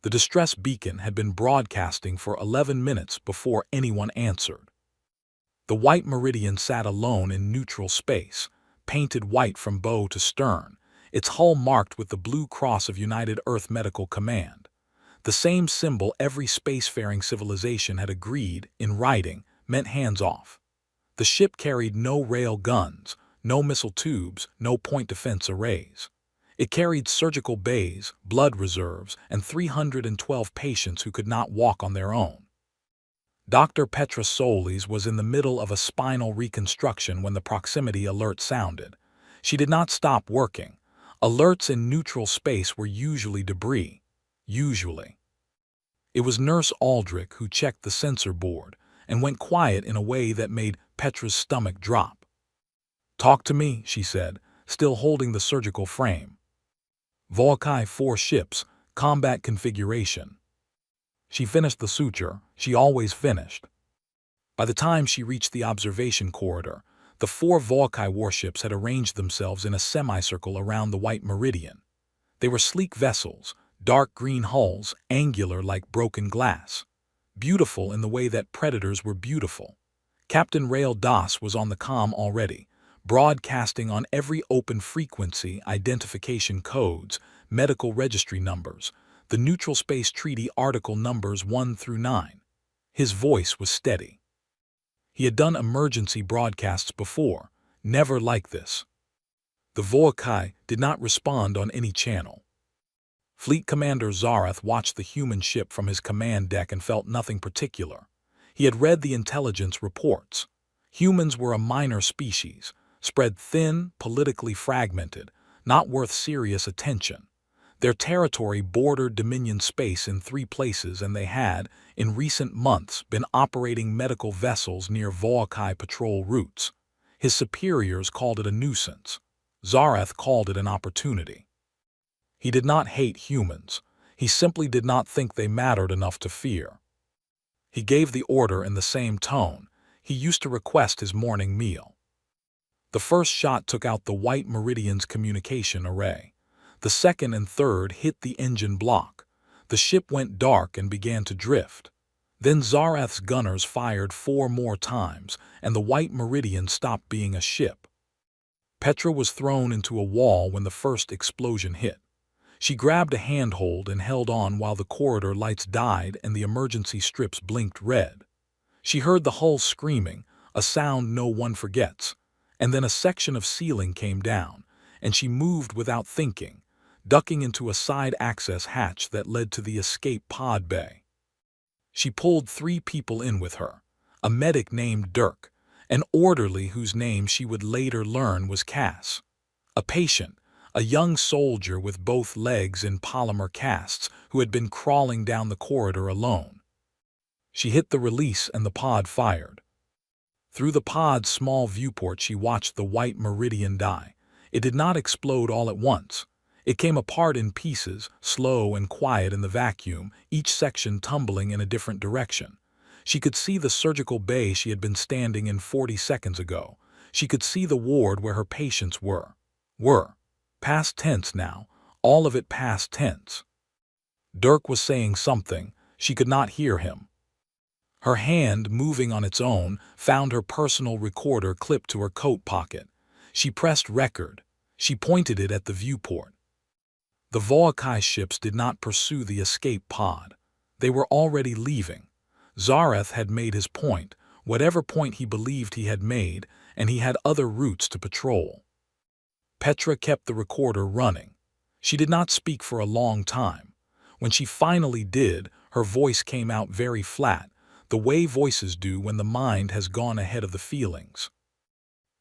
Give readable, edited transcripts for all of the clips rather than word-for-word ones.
The distress beacon had been broadcasting for 11 minutes before anyone answered. The White Meridian sat alone in neutral space, painted white from bow to stern, its hull marked with the blue cross of United Earth Medical Command, the same symbol every spacefaring civilization had agreed, in writing, meant hands off. The ship carried no rail guns, no missile tubes, no point defense arrays. It carried surgical bays, blood reserves, and 312 patients who could not walk on their own. Dr. Petra Solis was in the middle of a spinal reconstruction when the proximity alert sounded. She did not stop working. Alerts in neutral space were usually debris. Usually. It was Nurse Aldrich who checked the sensor board and went quiet in a way that made Petra's stomach drop. "Talk to me," she said, still holding the surgical frame. "Volkai 4 ships, combat configuration." She finished the suture. She always finished. By the time she reached the observation corridor, the 4 Volkai warships had arranged themselves in a semicircle around the White Meridian. They were sleek vessels, dark green hulls, angular like broken glass. Beautiful in the way that predators were beautiful. Captain Rail Das was on the comm already, broadcasting on every open frequency identification codes, medical registry numbers, the Neutral Space Treaty Article numbers 1 through 9. His voice was steady. He had done emergency broadcasts before, never like this. The Volkai did not respond on any channel. Fleet Commander Zarath watched the human ship from his command deck and felt nothing particular. He had read the intelligence reports. Humans were a minor species, spread thin, politically fragmented, not worth serious attention. Their territory bordered Dominion space in 3 places, and they had, in recent months, been operating medical vessels near Volkai patrol routes. His superiors called it a nuisance. Zarath called it an opportunity. He did not hate humans. He simply did not think they mattered enough to fear. He gave the order in the same tone. He used to request his morning meal. The first shot took out the White Meridian's communication array. The second and third hit the engine block. The ship went dark and began to drift. Then Zarath's gunners fired 4 more times, and the White Meridian stopped being a ship. Petra was thrown into a wall when the first explosion hit. She grabbed a handhold and held on while the corridor lights died and the emergency strips blinked red. She heard the hull screaming, a sound no one forgets, and then a section of ceiling came down, and she moved without thinking, ducking into a side access hatch that led to the escape pod bay. She pulled 3 people in with her, a medic named Dirk, an orderly whose name she would later learn was Cass, a patient, a young soldier with both legs in polymer casts who had been crawling down the corridor alone. She hit the release and the pod fired. Through the pod's small viewport she watched the White Meridian die. It did not explode all at once. It came apart in pieces, slow and quiet in the vacuum, each section tumbling in a different direction. She could see the surgical bay she had been standing in 40 seconds ago. She could see the ward where her patients were. Past tense now, all of it past tense. Dirk was saying something. She could not hear him. Her hand, moving on its own, found her personal recorder clipped to her coat pocket. She pressed record. She pointed it at the viewport. The Volkai ships did not pursue the escape pod. They were already leaving. Zarath had made his point, whatever point he believed he had made, and he had other routes to patrol. Petra kept the recorder running. She did not speak for a long time. When she finally did, her voice came out very flat, the way voices do when the mind has gone ahead of the feelings.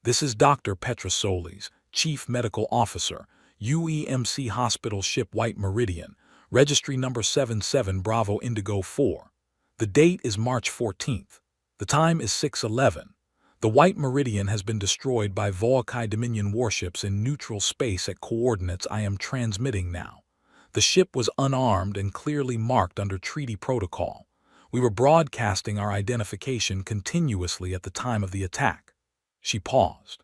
"This is Dr. Petra Solis, Chief Medical Officer, UEMC Hospital Ship White Meridian, registry number 77 Bravo Indigo 4. The date is March 14th. The time is 6:11. The White Meridian has been destroyed by Volkai Dominion warships in neutral space at coordinates I am transmitting now. The ship was unarmed and clearly marked under treaty protocol. We were broadcasting our identification continuously at the time of the attack." She paused.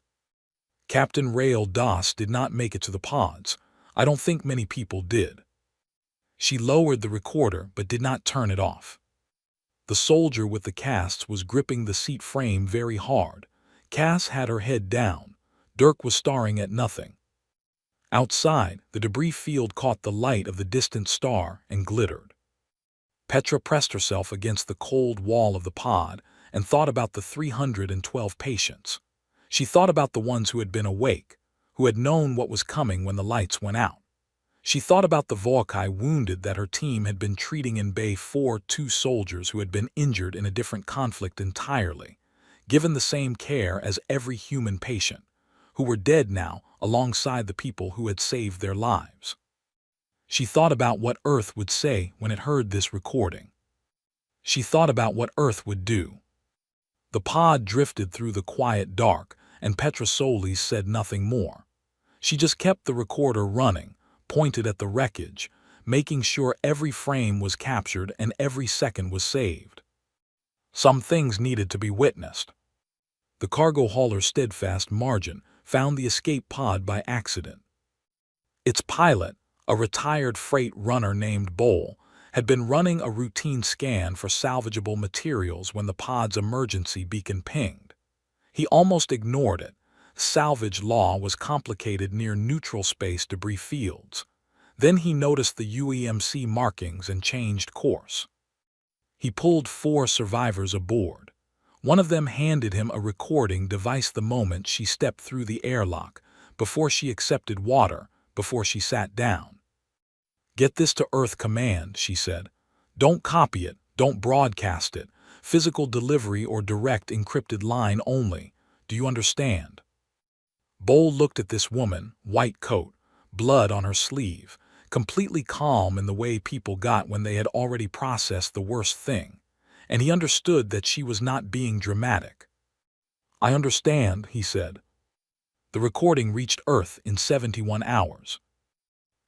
"Captain Rail Das did not make it to the pods. I don't think many people did." She lowered the recorder but did not turn it off. The soldier with the casts was gripping the seat frame very hard. Cass had her head down. Dirk was staring at nothing. Outside, the debris field caught the light of the distant star and glittered. Petra pressed herself against the cold wall of the pod and thought about the 312 patients. She thought about the ones who had been awake, who had known what was coming when the lights went out. She thought about the Volkai wounded that her team had been treating in Bay 4, 2 soldiers who had been injured in a different conflict entirely, given the same care as every human patient, who were dead now alongside the people who had saved their lives. She thought about what Earth would say when it heard this recording. She thought about what Earth would do. The pod drifted through the quiet dark, and Petra Solis said nothing more. She just kept the recorder running, pointed at the wreckage, making sure every frame was captured and every second was saved. Some things needed to be witnessed. The cargo hauler's steadfast margin found the escape pod by accident. Its pilot, a retired freight runner named Bowl, had been running a routine scan for salvageable materials when the pod's emergency beacon pinged. He almost ignored it. Salvage law was complicated near neutral space debris fields. Then he noticed the UEMC markings and changed course. He pulled 4 survivors aboard. One of them handed him a recording device the moment she stepped through the airlock, before she accepted water, before she sat down. "Get this to Earth Command," she said. "Don't copy it, don't broadcast it. Physical delivery or direct encrypted line only. Do you understand?" Bowl looked at this woman, white coat, blood on her sleeve, completely calm in the way people got when they had already processed the worst thing, and he understood that she was not being dramatic. "I understand," he said. The recording reached Earth in 71 hours.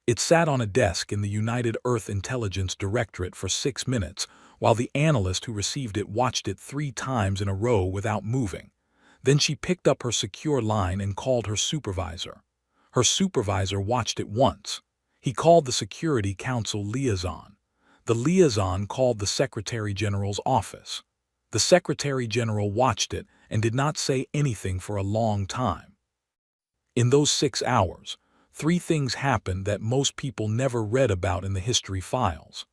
It sat on a desk in the United Earth Intelligence Directorate for 6 minutes, while the analyst who received it watched it 3 times in a row without moving. Then she picked up her secure line and called her supervisor. Her supervisor watched it once. He called the Security Council liaison. The liaison called the Secretary General's office. The Secretary General watched it and did not say anything for a long time. In those 6 hours, 3 things happened that most people never read about in the history files.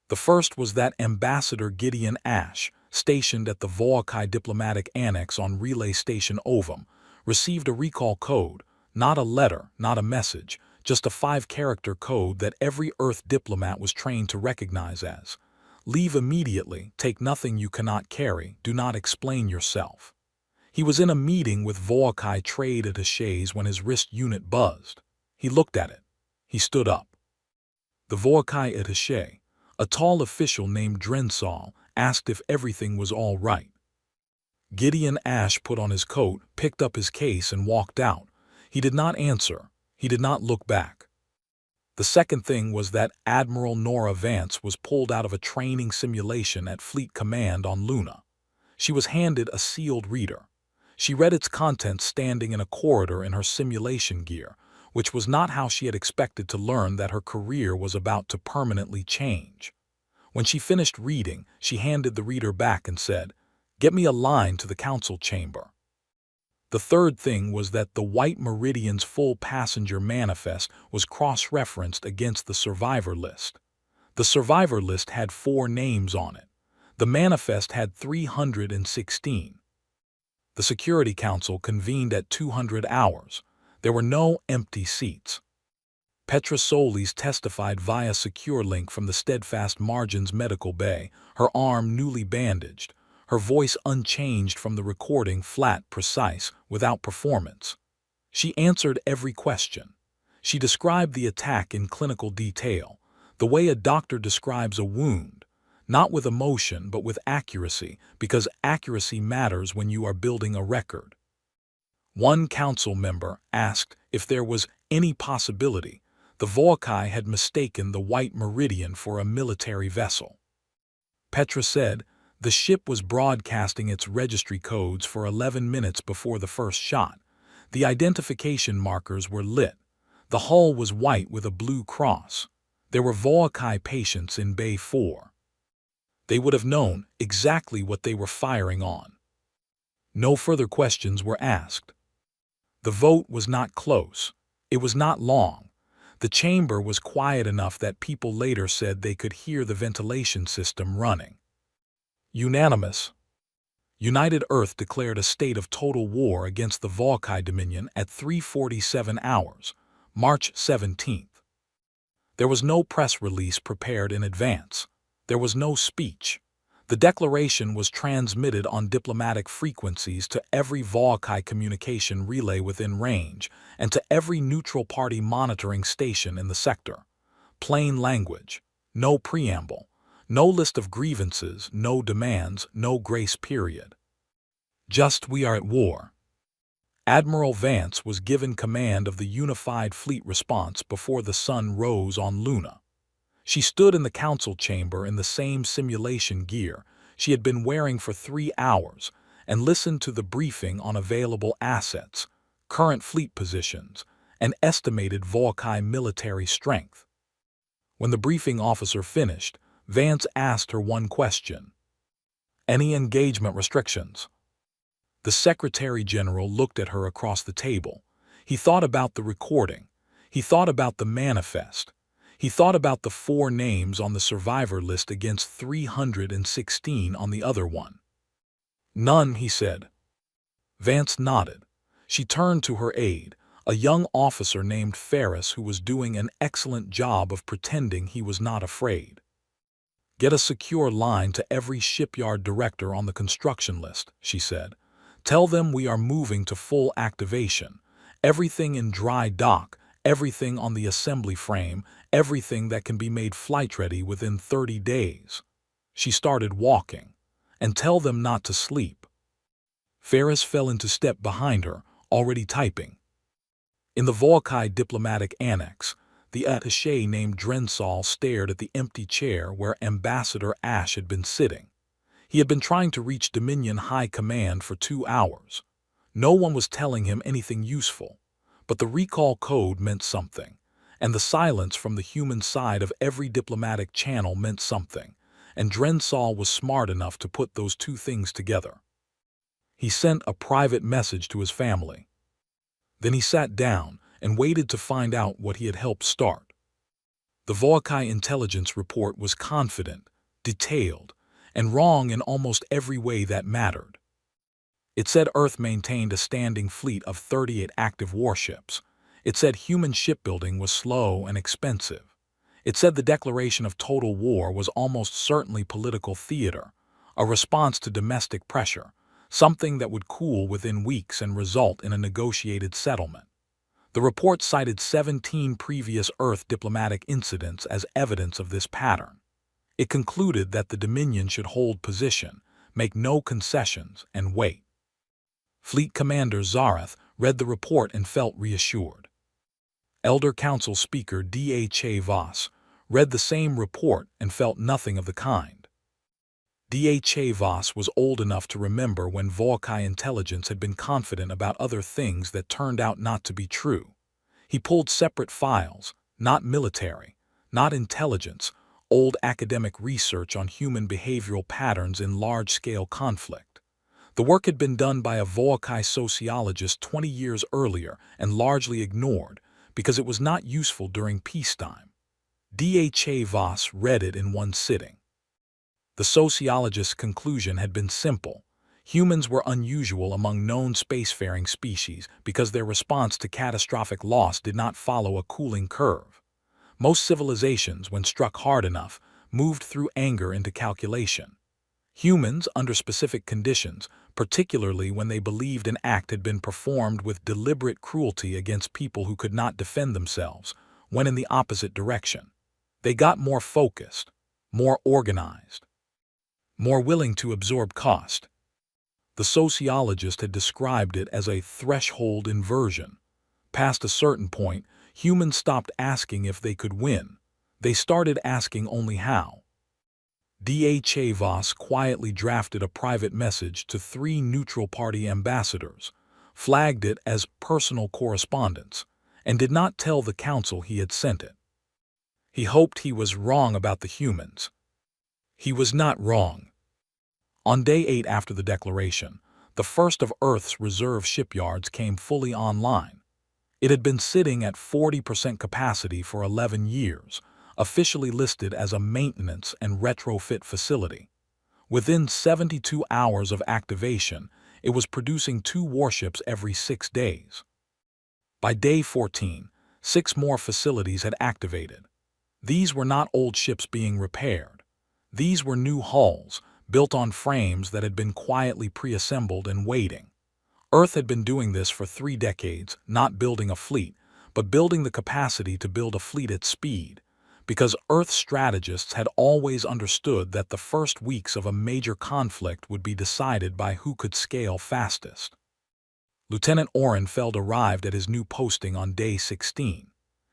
The first was that Ambassador Gideon Ash, stationed at the Volkai diplomatic annex on Relay Station Ovum, received a recall code, not a letter, not a message, just a 5-character code that every Earth diplomat was trained to recognize as, "Leave immediately, take nothing you cannot carry, do not explain yourself." He was in a meeting with Volkai trade attachés when his wrist unit buzzed. He looked at it. He stood up. The Volkai attaché, a tall official named Drensal, asked if everything was all right. Gideon Ash put on his coat, picked up his case, and walked out. He did not answer. He did not look back. The second thing was that Admiral Nora Vance was pulled out of a training simulation at Fleet Command on Luna. She was handed a sealed reader. She read its contents standing in a corridor in her simulation gear, which was not how she had expected to learn that her career was about to permanently change. When she finished reading, she handed the reader back and said, "Get me a line to the council chamber." The third thing was that the White Meridian's full passenger manifest was cross-referenced against the survivor list. The survivor list had 4 names on it. The manifest had 316. The Security Council convened at 200 hours. There were no empty seats. Petra Solis testified via secure link from the Steadfast Margins medical bay, her arm newly bandaged, her voice unchanged from the recording, flat, precise, without performance. She answered every question. She described the attack in clinical detail, the way a doctor describes a wound, not with emotion but with accuracy, because accuracy matters when you are building a record. One council member asked if there was any possibility the Volkai had mistaken the White Meridian for a military vessel. Petra said the ship was broadcasting its registry codes for 11 minutes before the first shot. The identification markers were lit. The hull was white with a blue cross. There were Volkai patients in Bay 4. They would have known exactly what they were firing on. No further questions were asked. The vote was not close. It was not long. The chamber was quiet enough that people later said they could hear the ventilation system running. Unanimous. United Earth declared a state of total war against the Volkai Dominion at 3:47 hours, March 17th. There was no press release prepared in advance. There was no speech. The declaration was transmitted on diplomatic frequencies to every Volkai communication relay within range and to every neutral party monitoring station in the sector. Plain language, no preamble, no list of grievances, no demands, no grace period. Just we are at war. Admiral Vance was given command of the unified fleet response before the sun rose on Luna. She stood in the council chamber in the same simulation gear she had been wearing for 3 hours and listened to the briefing on available assets, current fleet positions, and estimated Volkai military strength. When the briefing officer finished, Vance asked her one question. Any engagement restrictions? The Secretary General looked at her across the table. He thought about the recording. He thought about the manifest. He thought about the 4 names on the survivor list against 316 on the other one. None, he said. Vance nodded. She turned to her aide, a young officer named Ferris who was doing an excellent job of pretending he was not afraid. Get a secure line to every shipyard director on the construction list, she said. Tell them we are moving to full activation. Everything in dry dock, everything on the assembly frame, everything that can be made flight-ready within 30 days. She started walking. And tell them not to sleep. Ferris fell into step behind her, already typing. In the Volkai diplomatic annex, the attaché named Drensal stared at the empty chair where Ambassador Ash had been sitting. He had been trying to reach Dominion High Command for 2 hours. No one was telling him anything useful, but the recall code meant something, and the silence from the human side of every diplomatic channel meant something, and Drensal was smart enough to put those 2 things together. He sent a private message to his family. Then he sat down and waited to find out what he had helped start. The Volkai intelligence report was confident, detailed, and wrong in almost every way that mattered. It said Earth maintained a standing fleet of 38 active warships. It said human shipbuilding was slow and expensive. It said the declaration of total war was almost certainly political theater, a response to domestic pressure, something that would cool within weeks and result in a negotiated settlement. The report cited 17 previous Earth diplomatic incidents as evidence of this pattern. It concluded that the Dominion should hold position, make no concessions, and wait. Fleet Commander Zarath read the report and felt reassured. Elder Council Speaker DHA Voss read the same report and felt nothing of the kind. DHA Voss was old enough to remember when Volkai intelligence had been confident about other things that turned out not to be true. He pulled separate files, not military, not intelligence, old academic research on human behavioral patterns in large-scale conflict. The work had been done by a Volkai sociologist 20 years earlier and largely ignored because it was not useful during peacetime. DHA Voss read it in one sitting. The sociologist's conclusion had been simple. Humans were unusual among known spacefaring species because their response to catastrophic loss did not follow a cooling curve. Most civilizations, when struck hard enough, moved through anger into calculation. Humans, under specific conditions, particularly when they believed an act had been performed with deliberate cruelty against people who could not defend themselves, went in the opposite direction. They got more focused, more organized, more willing to absorb cost. The sociologist had described it as a threshold inversion. Past a certain point, humans stopped asking if they could win. They started asking only how. DHA Voss quietly drafted a private message to 3 neutral party ambassadors, flagged it as personal correspondence, and did not tell the council he had sent it. He hoped he was wrong about the humans. He was not wrong. On day 8 after the declaration, the first of Earth's reserve shipyards came fully online. It had been sitting at 40% capacity for 11 years, officially listed as a maintenance and retrofit facility. Within 72 hours of activation, it was producing 2 warships every 6 days. By day 14, 6 more facilities had activated. These were not old ships being repaired. These were new hulls, built on frames that had been quietly pre-assembled and waiting. Earth had been doing this for 3 decades, not building a fleet, but building the capacity to build a fleet at speed, because Earth strategists had always understood that the first weeks of a major conflict would be decided by who could scale fastest. Lieutenant Orenfeld arrived at his new posting on day 16.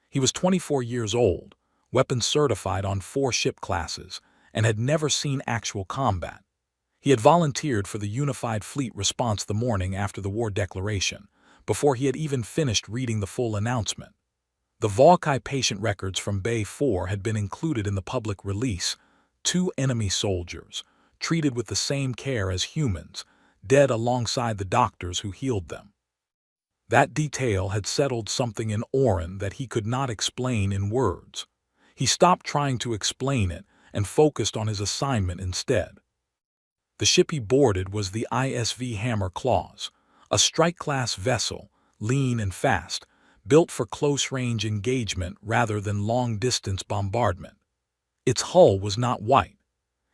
He was 24 years old, weapons certified on 4 ship classes, and had never seen actual combat. He had volunteered for the Unified Fleet Response the morning after the war declaration, before he had even finished reading the full announcement. The Volkai patient records from Bay 4 had been included in the public release. 2 enemy soldiers, treated with the same care as humans, dead alongside the doctors who healed them. That detail had settled something in Oren that he could not explain in words. He stopped trying to explain it and focused on his assignment instead. The ship he boarded was the ISV Hammer Claws, a strike-class vessel, lean and fast, built for close-range engagement rather than long-distance bombardment. Its hull was not white.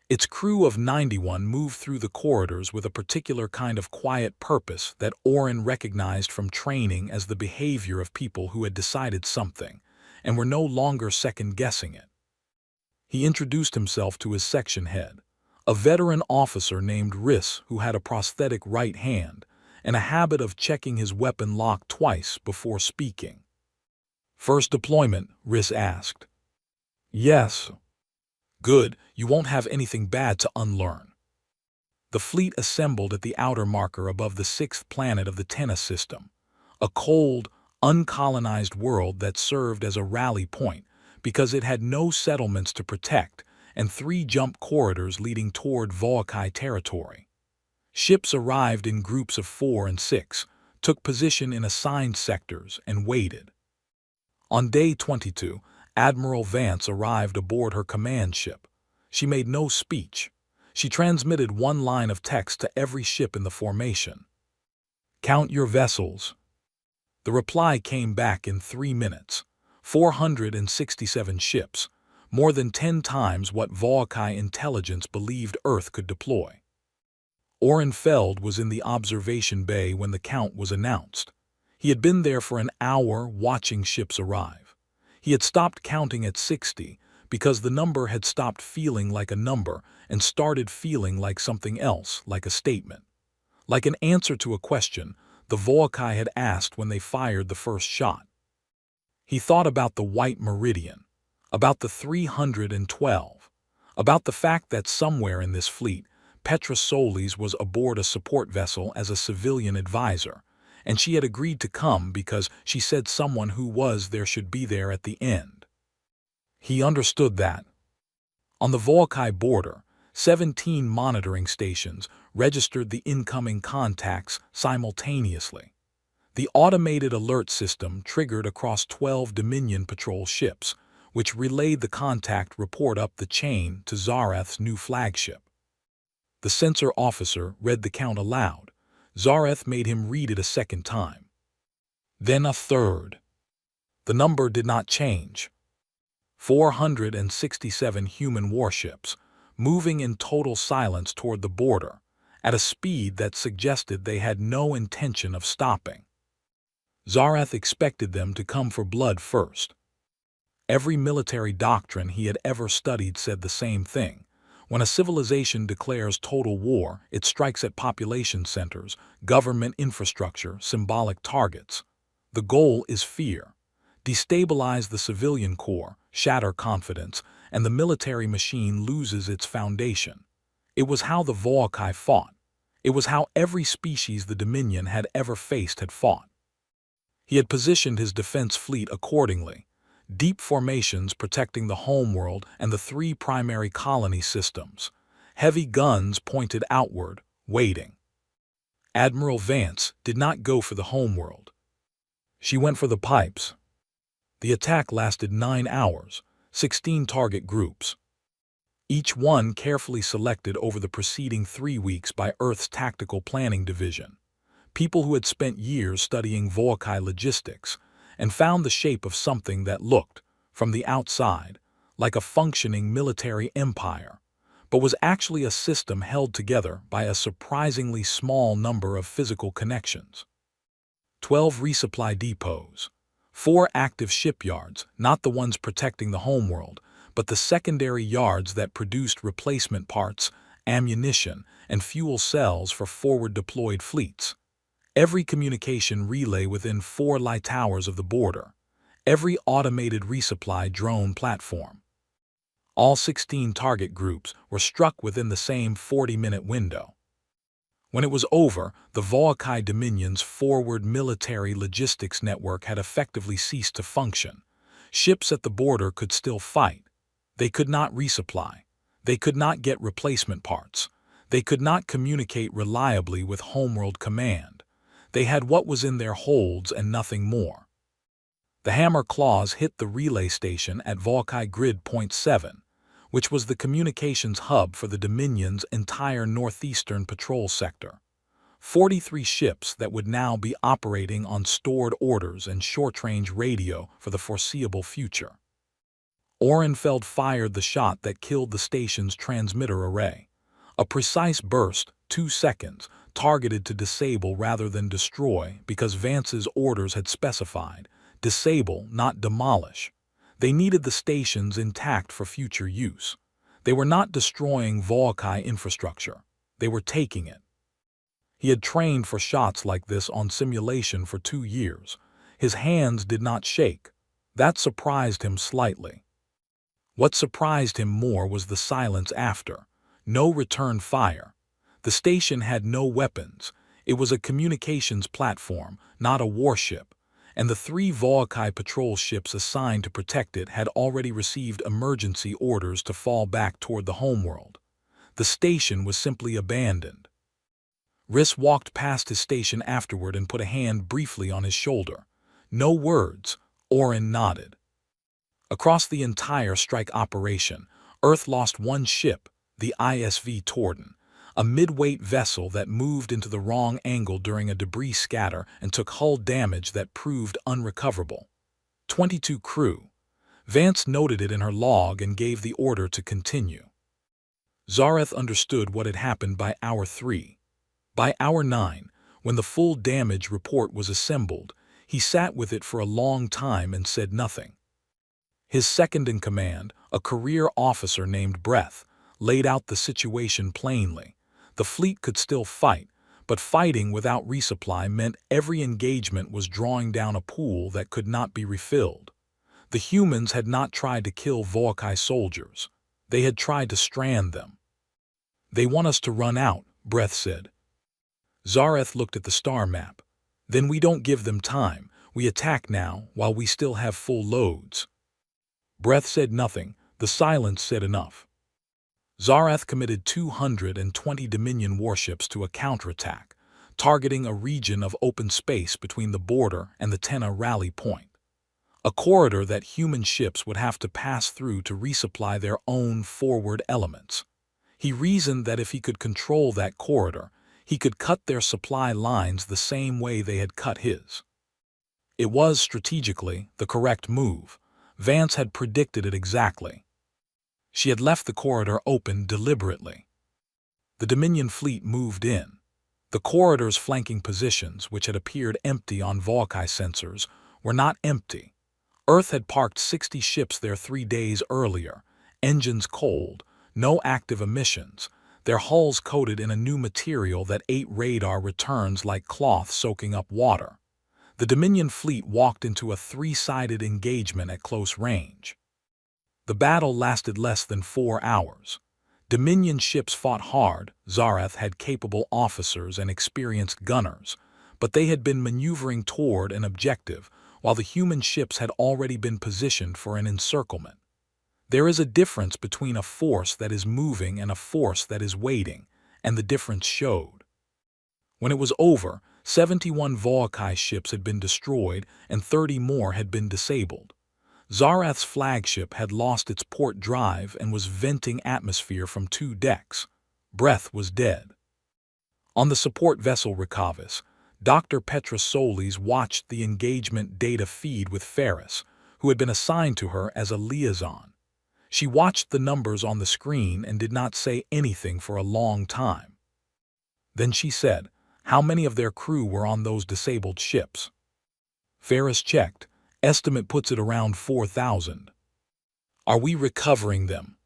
Its crew of 91 moved through the corridors with a particular kind of quiet purpose that Oren recognized from training as the behavior of people who had decided something and were no longer second-guessing it. He introduced himself to his section head, a veteran officer named Riss who had a prosthetic right hand and a habit of checking his weapon lock twice before speaking. "First deployment?" Riss asked. "Yes." "Good, you won't have anything bad to unlearn." The fleet assembled at the outer marker above the 6th planet of the Tennis system, a cold, uncolonized world that served as a rally point because it had no settlements to protect and 3 jump corridors leading toward Volkai territory. Ships arrived in groups of 4 and 6, took position in assigned sectors, and waited. On day 22, Admiral Vance arrived aboard her command ship. She made no speech. She transmitted one line of text to every ship in the formation. "Count your vessels." The reply came back in 3 minutes. 467 ships, more than 10 times what Volkai intelligence believed Earth could deploy. Orenfeld was in the observation bay when the count was announced. He had been there for an hour watching ships arrive. He had stopped counting at 60 because the number had stopped feeling like a number and started feeling like something else, like a statement. Like an answer to a question the Volkai had asked when they fired the first shot. He thought about the White Meridian, about the 312, about the fact that somewhere in this fleet, Petra Solis was aboard a support vessel as a civilian advisor, and she had agreed to come because she said someone who was there should be there at the end. He understood that. On the Volkai border, 17 monitoring stations registered the incoming contacts simultaneously. The automated alert system triggered across 12 Dominion patrol ships, which relayed the contact report up the chain to Zareth's new flagship. The sensor officer read the count aloud. Zareth made him read it a second time. Then a third. The number did not change. 467 human warships, moving in total silence toward the border, at a speed that suggested they had no intention of stopping. Zareth expected them to come for blood first. Every military doctrine he had ever studied said the same thing. When a civilization declares total war, it strikes at population centers, government infrastructure, symbolic targets. The goal is fear. Destabilize the civilian core, shatter confidence, and the military machine loses its foundation. It was how the Volkai fought. It was how every species the Dominion had ever faced had fought. He had positioned his defense fleet accordingly, deep formations protecting the homeworld and the three primary colony systems. Heavy guns pointed outward, waiting. Admiral Vance did not go for the homeworld. She went for the pipes. The attack lasted 9 hours, 16 target groups, each one carefully selected over the preceding 3 weeks by Earth's Tactical Planning Division, people who had spent years studying Volkai logistics and found the shape of something that looked, from the outside, like a functioning military empire, but was actually a system held together by a surprisingly small number of physical connections. 12 resupply depots, 4 active shipyards, not the ones protecting the homeworld, but the secondary yards that produced replacement parts, ammunition, and fuel cells for forward-deployed fleets. Every communication relay within 4 light towers of the border. Every automated resupply drone platform. All 16 target groups were struck within the same 40-minute window. When it was over, the Volkai Dominion's forward military logistics network had effectively ceased to function. Ships at the border could still fight. They could not resupply. They could not get replacement parts. They could not communicate reliably with Homeworld Command. They had what was in their holds and nothing more. The hammer claws hit the relay station at Volkai Grid Point 7, which was the communications hub for the Dominion's entire northeastern patrol sector. 43 ships that would now be operating on stored orders and short-range radio for the foreseeable future. Ohrenfeld fired the shot that killed the station's transmitter array. A precise burst, 2 seconds, targeted to disable rather than destroy because Vance's orders had specified, disable, not demolish. They needed the stations intact for future use. They were not destroying Volkai infrastructure. They were taking it. He had trained for shots like this on simulation for 2 years. His hands did not shake. That surprised him slightly. What surprised him more was the silence after. No return fire. The station had no weapons. It was a communications platform, not a warship, and the 3 Volkai patrol ships assigned to protect it had already received emergency orders to fall back toward the homeworld. The station was simply abandoned. Riss walked past his station afterward and put a hand briefly on his shoulder. No words. Oren nodded. Across the entire strike operation, Earth lost 1 ship, the ISV Torden, a mid-weight vessel that moved into the wrong angle during a debris scatter and took hull damage that proved unrecoverable. 22 crew. Vance noted it in her log and gave the order to continue. Zareth understood what had happened by hour 3. By hour 9, when the full damage report was assembled, he sat with it for a long time and said nothing. His second-in-command, a career officer named Breath, laid out the situation plainly. The fleet could still fight, but fighting without resupply meant every engagement was drawing down a pool that could not be refilled. The humans had not tried to kill Volkai soldiers. They had tried to strand them. "They want us to run out," Breath said. Zareth looked at the star map. "Then we don't give them time. We attack now while we still have full loads." Breath said nothing. The silence said enough. Zareth committed 220 Dominion warships to a counterattack, targeting a region of open space between the border and the Tenna rally point. A corridor that human ships would have to pass through to resupply their own forward elements. He reasoned that if he could control that corridor, he could cut their supply lines the same way they had cut his. It was, strategically, the correct move. Vance had predicted it exactly. She had left the corridor open deliberately. The Dominion fleet moved in. The corridor's flanking positions, which had appeared empty on Volkai sensors, were not empty. Earth had parked 60 ships there 3 days earlier, engines cold, no active emissions, their hulls coated in a new material that ate radar returns like cloth soaking up water. The Dominion fleet walked into a 3-sided engagement at close range. The battle lasted less than 4 hours. Dominion ships fought hard. Zareth had capable officers and experienced gunners, but they had been maneuvering toward an objective, while the human ships had already been positioned for an encirclement. There is a difference between a force that is moving and a force that is waiting, and the difference showed. When it was over, 71 Volkai ships had been destroyed and 30 more had been disabled. Zarath's flagship had lost its port drive and was venting atmosphere from 2 decks. Breath was dead. On the support vessel Recavis, Dr. Petra Solis watched the engagement data feed with Ferris, who had been assigned to her as a liaison. She watched the numbers on the screen and did not say anything for a long time. Then she said, "How many of their crew were on those disabled ships?" Ferris checked. "Estimate puts it around 4,000. "Are we recovering them?"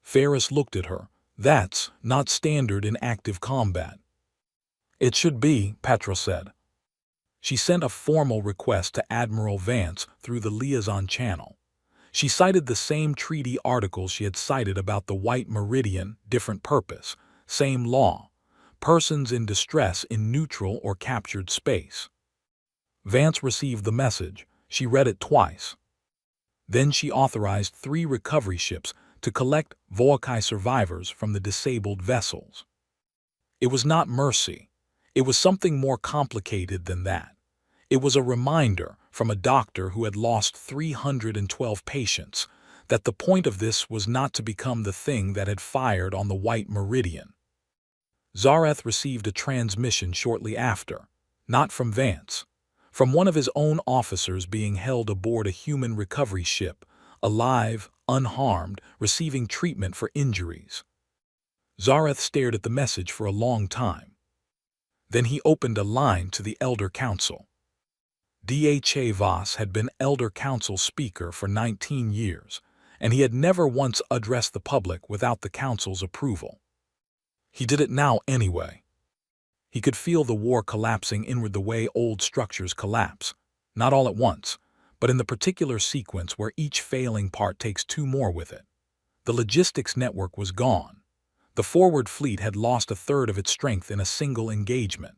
Ferris looked at her. "That's not standard in active combat." "It should be," Petra said. She sent a formal request to Admiral Vance through the liaison channel. She cited the same treaty articles she had cited about the White Meridian, different purpose, same law, persons in distress in neutral or captured space. Vance received the message. She read it twice. Then she authorized 3 recovery ships to collect Volkai survivors from the disabled vessels. It was not mercy. It was something more complicated than that. It was a reminder from a doctor who had lost 312 patients that the point of this was not to become the thing that had fired on the White Meridian. Zarath received a transmission shortly after, not from Vance, from one of his own officers being held aboard a human recovery ship, alive, unharmed, receiving treatment for injuries. Zarath stared at the message for a long time. Then he opened a line to the Elder Council. HFY Voss had been Elder Council Speaker for 19 years, and he had never once addressed the public without the Council's approval. He did it now anyway. He could feel the war collapsing inward the way old structures collapse, not all at once, but in the particular sequence where each failing part takes 2 more with it. The logistics network was gone. The forward fleet had lost 1/3 of its strength in a single engagement,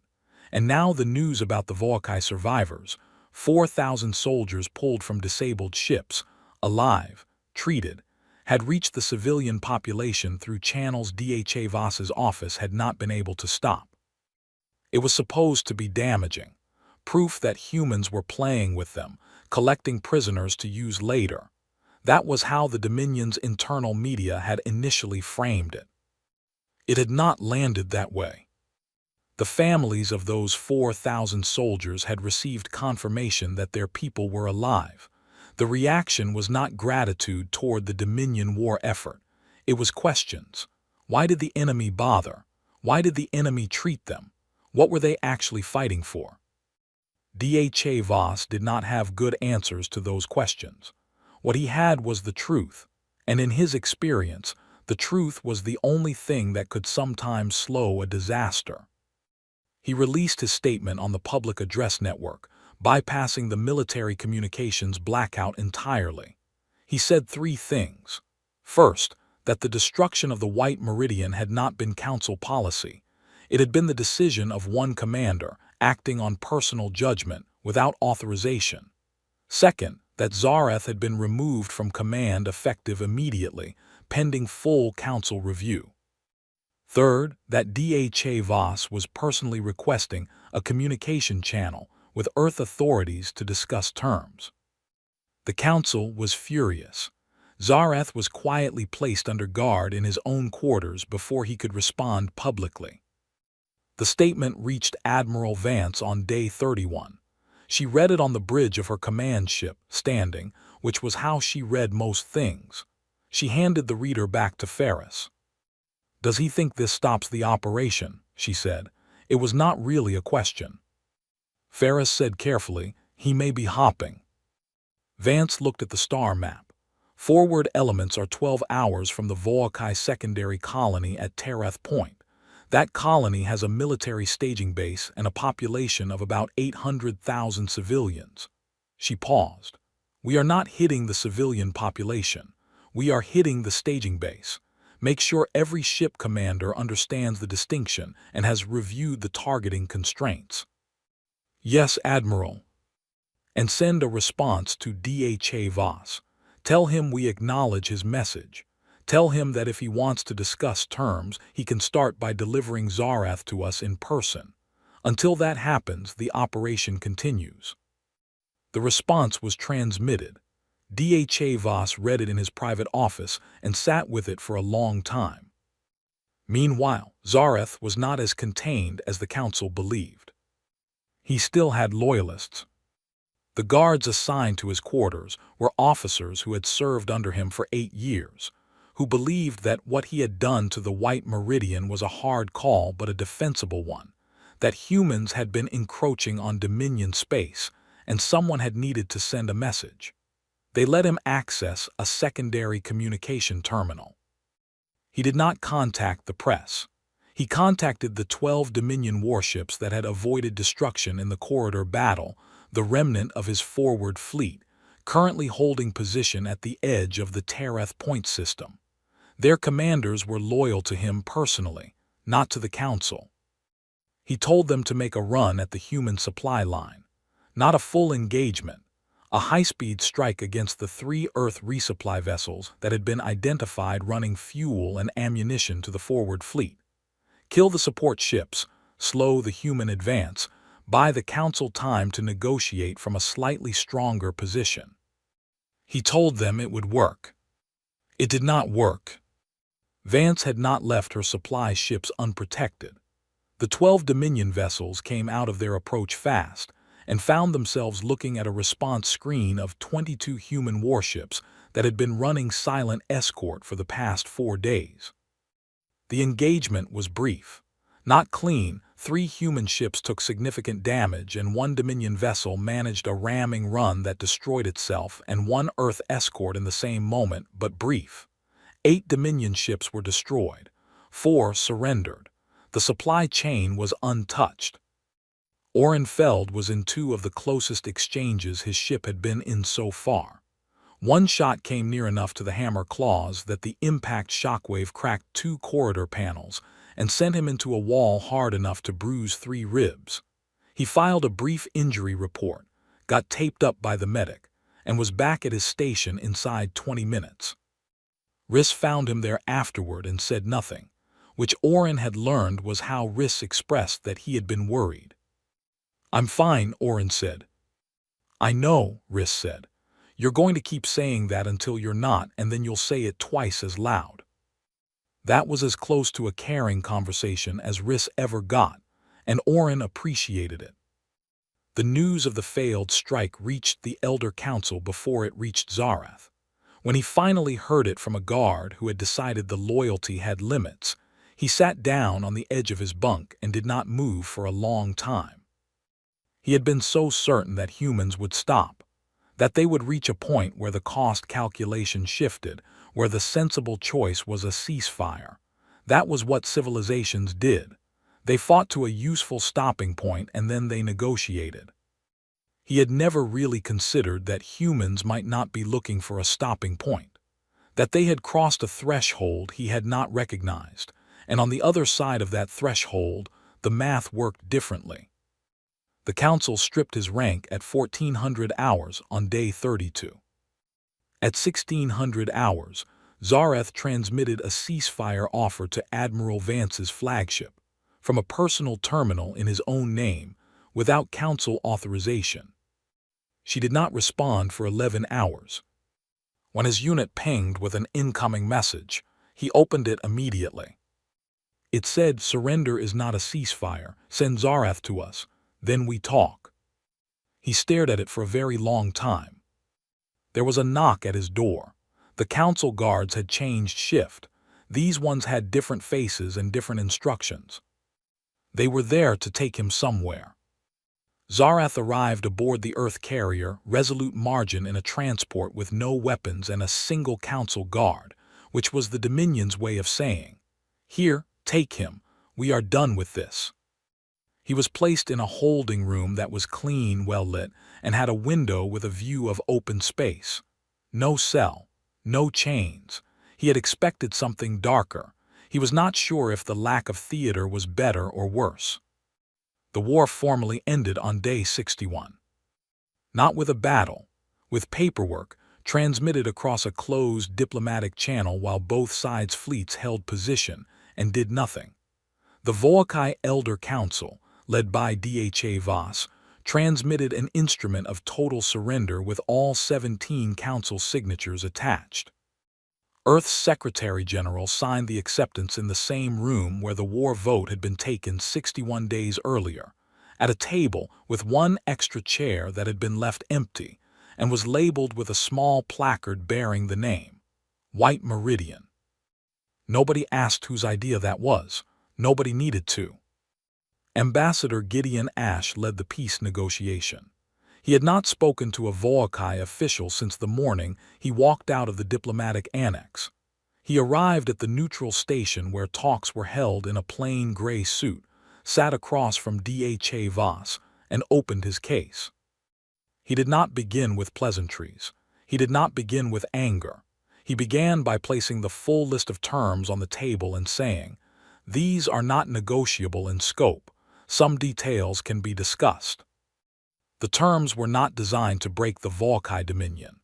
and now the news about the Volkai survivors, 4,000 soldiers pulled from disabled ships, alive, treated, had reached the civilian population through channels HFY Voss's office had not been able to stop. It was supposed to be damaging, proof that humans were playing with them, collecting prisoners to use later. That was how the Dominion's internal media had initially framed it. It had not landed that way. The families of those 4,000 soldiers had received confirmation that their people were alive. The reaction was not gratitude toward the Dominion war effort. It was questions. Why did the enemy bother? Why did the enemy treat them? What were they actually fighting for? HFY Voss did not have good answers to those questions. What he had was the truth, and in his experience, the truth was the only thing that could sometimes slow a disaster. He released his statement on the public address network, bypassing the military communications blackout entirely. He said 3 things. First, that the destruction of the White Meridian had not been council policy. It had been the decision of one commander, acting on personal judgment, without authorization. Second, that Zarath had been removed from command effective immediately, pending full council review. Third, that HFY Voss was personally requesting a communication channel with Earth authorities to discuss terms. The council was furious. Zarath was quietly placed under guard in his own quarters before he could respond publicly. The statement reached Admiral Vance on day 31. She read it on the bridge of her command ship, standing, which was how she read most things. She handed the reader back to Ferris. "Does he think this stops the operation?" she said. It was not really a question. Ferris said carefully, "He may be hopping." Vance looked at the star map. Forward elements are 12 hours from the Volkai secondary colony at Tereth Point. That colony has a military staging base and a population of about 800,000 civilians. She paused. "We are not hitting the civilian population. We are hitting the staging base. Make sure every ship commander understands the distinction and has reviewed the targeting constraints." "Yes, Admiral." and send a response to HFY. Tell him we acknowledge his message. Tell him that if he wants to discuss terms, he can start by delivering Zarath to us in person. Until that happens, the operation continues." The response was transmitted. HFY read it in his private office and sat with it for a long time. Meanwhile, Zarath was not as contained as the council believed. He still had loyalists. The guards assigned to his quarters were officers who had served under him for 8 years, who believed that what he had done to the White Meridian was a hard call but a defensible one, that humans had been encroaching on Dominion space, and someone had needed to send a message. They let him access a secondary communication terminal. He did not contact the press. He contacted the 12 Dominion warships that had avoided destruction in the corridor battle, the remnant of his forward fleet, currently holding position at the edge of the Tereth Point system. Their commanders were loyal to him personally, not to the council. He told them to make a run at the human supply line, not a full engagement, a high-speed strike against the 3 Earth resupply vessels that had been identified running fuel and ammunition to the forward fleet. Kill the support ships, slow the human advance, buy the council time to negotiate from a slightly stronger position. He told them it would work. It did not work. Vance had not left her supply ships unprotected. The 12 Dominion vessels came out of their approach fast and found themselves looking at a response screen of 22 human warships that had been running silent escort for the past 4 days. The engagement was brief. Not clean, 3 human ships took significant damage and 1 Dominion vessel managed a ramming run that destroyed itself and 1 Earth escort in the same moment, but brief. 8 Dominion ships were destroyed. 4 surrendered. The supply chain was untouched. Orenfeld was in 2 of the closest exchanges his ship had been in so far. 1 shot came near enough to the hammer claws that the impact shockwave cracked 2 corridor panels and sent him into a wall hard enough to bruise 3 ribs. He filed a brief injury report, got taped up by the medic, and was back at his station inside 20 minutes. Riss found him there afterward and said nothing, which Oren had learned was how Riss expressed that he had been worried. "I'm fine," Oren said. "I know," Riss said. "You're going to keep saying that until you're not, and then you'll say it twice as loud." That was as close to a caring conversation as Riss ever got, and Oren appreciated it. The news of the failed strike reached the Elder Council before it reached Zarath. When he finally heard it from a guard who had decided the loyalty had limits, he sat down on the edge of his bunk and did not move for a long time. He had been so certain that humans would stop, that they would reach a point where the cost calculation shifted, where the sensible choice was a ceasefire. That was what civilizations did. They fought to a useful stopping point and then they negotiated. He had never really considered that humans might not be looking for a stopping point, that they had crossed a threshold he had not recognized, and on the other side of that threshold, the math worked differently. The council stripped his rank at 1400 hours on day 32. At 1600 hours, Zarath transmitted a ceasefire offer to Admiral Vance's flagship, from a personal terminal in his own name, without council authorization. She did not respond for 11 hours. When his unit pinged with an incoming message, he opened it immediately. It said, "Surrender is not a ceasefire. Send Zarath to us. Then we talk." He stared at it for a very long time. There was a knock at his door. The council guards had changed shift. These ones had different faces and different instructions. They were there to take him somewhere. Zarath arrived aboard the Earth carrier Resolute Margin in a transport with no weapons and a single council guard, which was the Dominion's way of saying, "Here, take him. We are done with this." He was placed in a holding room that was clean, well-lit, and had a window with a view of open space. No cell, no chains. He had expected something darker. He was not sure if the lack of theater was better or worse. The war formally ended on day 61. Not with a battle, with paperwork transmitted across a closed diplomatic channel while both sides' fleets held position and did nothing. The Volkai Elder Council, led by HFY Voss, transmitted an instrument of total surrender with all 17 council signatures attached. Earth's Secretary General signed the acceptance in the same room where the war vote had been taken 61 days earlier, at a table with one extra chair that had been left empty and was labeled with a small placard bearing the name, White Meridian. Nobody asked whose idea that was. Nobody needed to. Ambassador Gideon Ash led the peace negotiation. He had not spoken to a Volkai official since the morning he walked out of the diplomatic annex. He arrived at the neutral station where talks were held in a plain gray suit, sat across from HFY Voss, and opened his case. He did not begin with pleasantries. He did not begin with anger. He began by placing the full list of terms on the table and saying, "These are not negotiable in scope. Some details can be discussed." The terms were not designed to break the Volkai dominion.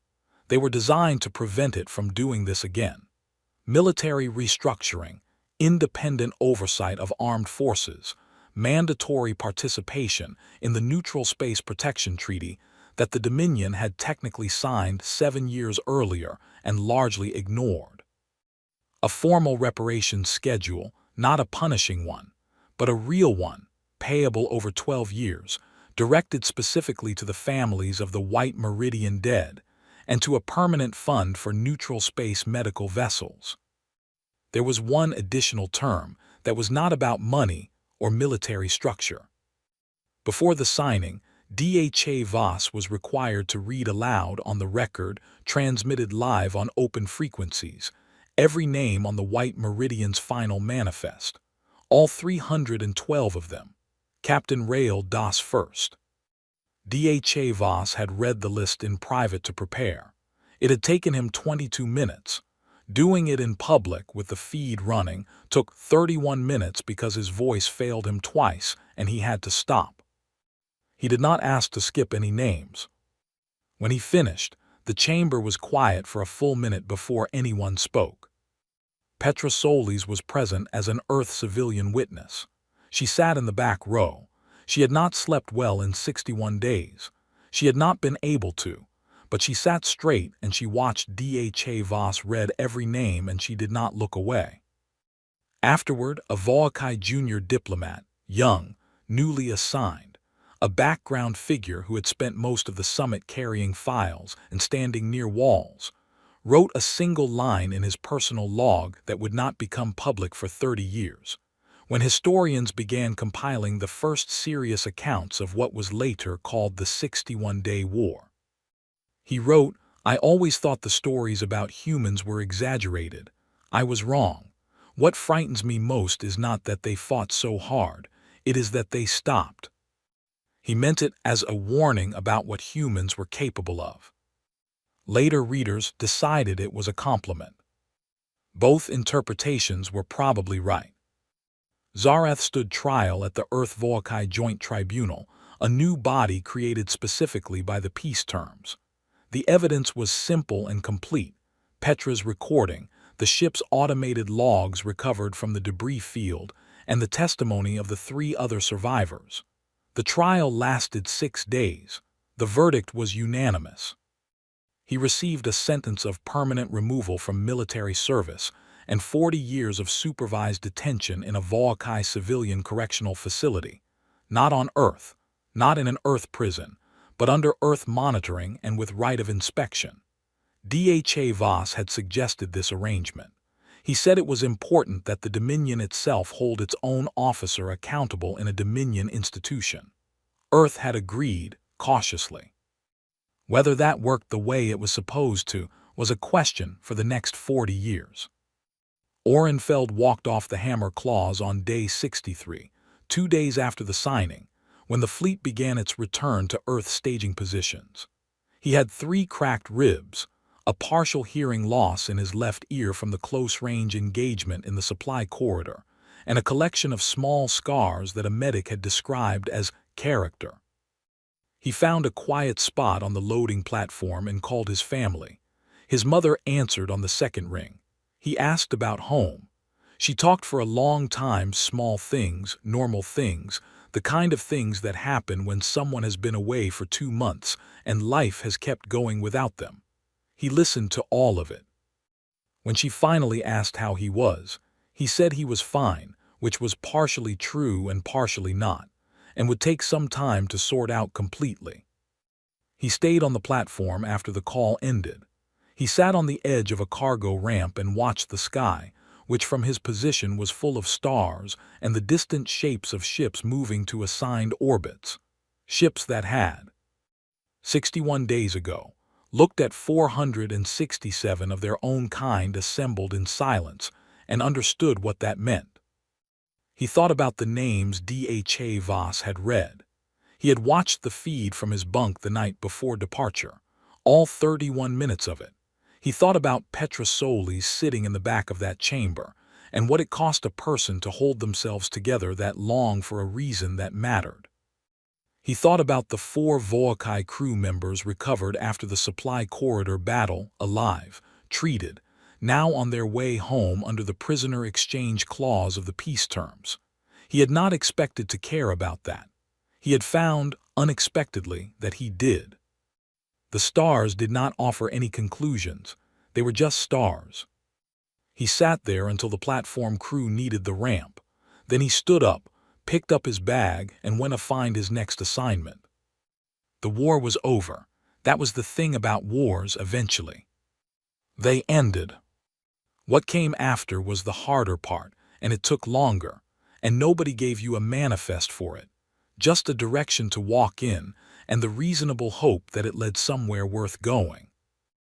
They were designed to prevent it from doing this again. Military restructuring, independent oversight of armed forces, mandatory participation in the Neutral Space Protection Treaty that the Dominion had technically signed 7 years earlier and largely ignored. A formal reparations schedule, not a punishing one, but a real one, payable over 12 years, directed specifically to the families of the White Meridian dead, and to a permanent fund for neutral space medical vessels. There was one additional term that was not about money or military structure. Before the signing, HFY Voss was required to read aloud on the record, transmitted live on open frequencies, every name on the White Meridian's final manifest, all 312 of them. Captain Rail Das first. HFY Voss had read the list in private to prepare. It had taken him 22 minutes. Doing it in public with the feed running took 31 minutes because his voice failed him twice and he had to stop. He did not ask to skip any names. When he finished, the chamber was quiet for a full minute before anyone spoke. Petra Solis was present as an Earth civilian witness. She sat in the back row. She had not slept well in 61 days. She had not been able to, but she sat straight and she watched HFY Voss read every name and she did not look away. Afterward, a Volkai junior diplomat, young, newly assigned, a background figure who had spent most of the summit carrying files and standing near walls, wrote a single line in his personal log that would not become public for 30 years. When historians began compiling the first serious accounts of what was later called the 61-Day War. He wrote, "I always thought the stories about humans were exaggerated. I was wrong. What frightens me most is not that they fought so hard, it is that they stopped." He meant it as a warning about what humans were capable of. Later readers decided it was a compliment. Both interpretations were probably right. Zarath stood trial at the Earth-Volkai Joint Tribunal, a new body created specifically by the peace terms. The evidence was simple and complete: Petra's recording, the ship's automated logs recovered from the debris field, and the testimony of the 3 other survivors. The trial lasted 6 days. The verdict was unanimous. He received a sentence of permanent removal from military service and 40 years of supervised detention in a Volkai civilian correctional facility, not on Earth, not in an Earth prison, but under Earth monitoring and with right of inspection. HFY Voss had suggested this arrangement. He said it was important that the Dominion itself hold its own officer accountable in a Dominion institution. Earth had agreed, cautiously. Whether that worked the way it was supposed to was a question for the next 40 years. Orenfeld walked off the Hammer Claws on day 63, 2 days after the signing, when the fleet began its return to Earth staging positions. He had 3 cracked ribs, a partial hearing loss in his left ear from the close-range engagement in the supply corridor, and a collection of small scars that a medic had described as character. He found a quiet spot on the loading platform and called his family. His mother answered on the second ring. He asked about home. She talked for a long time, small things, normal things, the kind of things that happen when someone has been away for 2 months and life has kept going without them. He listened to all of it. When she finally asked how he was, he said he was fine, which was partially true and partially not, and would take some time to sort out completely. He stayed on the platform after the call ended. He sat on the edge of a cargo ramp and watched the sky, which from his position was full of stars and the distant shapes of ships moving to assigned orbits. Ships that had, 61 days ago, looked at 467 of their own kind assembled in silence and understood what that meant. He thought about the names HFY had read. He had watched the feed from his bunk the night before departure, all 31 minutes of it. He thought about Petrosolis sitting in the back of that chamber, and what it cost a person to hold themselves together that long for a reason that mattered. He thought about the 4 Voakai crew members recovered after the supply corridor battle, alive, treated, now on their way home under the prisoner exchange clause of the peace terms. He had not expected to care about that. He had found, unexpectedly, that he did. The stars did not offer any conclusions. They were just stars. He sat there until the platform crew needed the ramp. Then he stood up, picked up his bag, and went to find his next assignment. The war was over. That was the thing about wars eventually. They ended. What came after was the harder part, and it took longer, and nobody gave you a manifest for it, just a direction to walk in, and the reasonable hope that it led somewhere worth going.